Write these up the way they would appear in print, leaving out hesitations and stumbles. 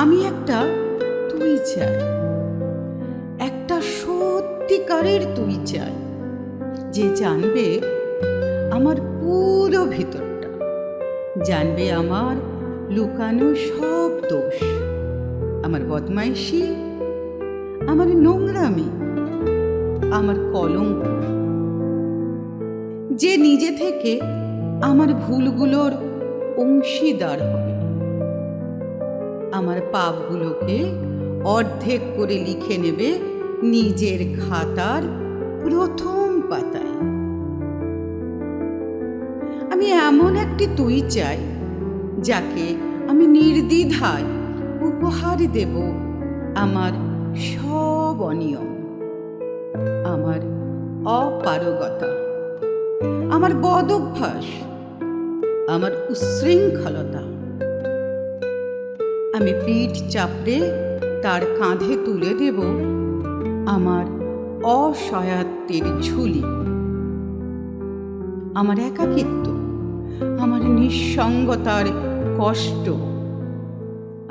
আমি একটা তুই চাই, একটা সত্যিকারের তুই চাই, যে জানবে আমার পুরো ভিতরটা, জানবে আমার লুকানো সব দোষ, আমার বদমাইশি, আমার নোংরামি, আমার কলঙ্ক, যে নিজে থেকে আমার ভুলগুলোর অংশীদার হবে, আমার পাপগুলোকে অর্ধেক করে লিখে নেবে নিজের খাতার প্রথম পাতায়। আমি এমন একটি তুই চাই, যাকে আমি নির্দ্বিধায় উপহার দেব আমার সব অনিয়ম, আমার অপারগতা, আমার বদ অভ্যাস, আমার উচ্ছৃঙ্খলতা। আমি পিঠ চাপড়ে তার কাঁধে তুলে দেব আমার অসহায়ত্বের ঝুলি, আমার একাকিত্ব, আমার নিঃসঙ্গতার কষ্ট,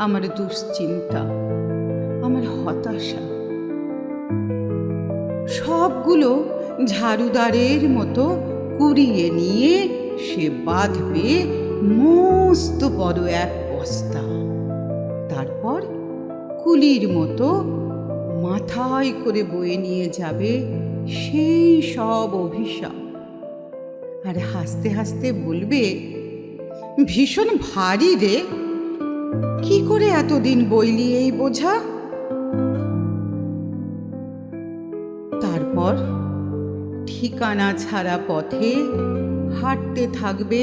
আমার দুশ্চিন্তা, আমার হতাশা, সবগুলো ঝাড়ুদারের মতো কুড়িয়ে নিয়ে সে বাঁধবে মস্ত বড় এক বস্তা। তারপর কুলির মতো মাথায় করে বয়ে নিয়ে যাবে সেই সব অভিশাপ, আর হাসতে হাসতে বলবে, ভীষণ ভারী রে, কি করে এতদিন বইলি এই বোঝা? তারপর ঠিকানা ছাড়া পথে হাঁটতে থাকবে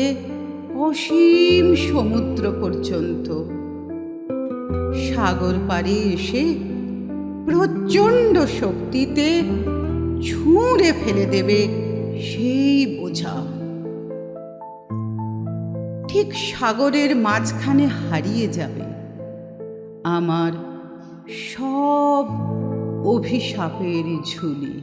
অসীম সমুদ্র পর্যন্ত। সাগর পাড়ে এসে প্রচণ্ড শক্তিতে ছুঁড়ে ফেলে দেবে সেই বোঝা। ঠিক সাগরের মাঝখানে হারিয়ে যাবে আমার সব অভিশাপের ঝুলি।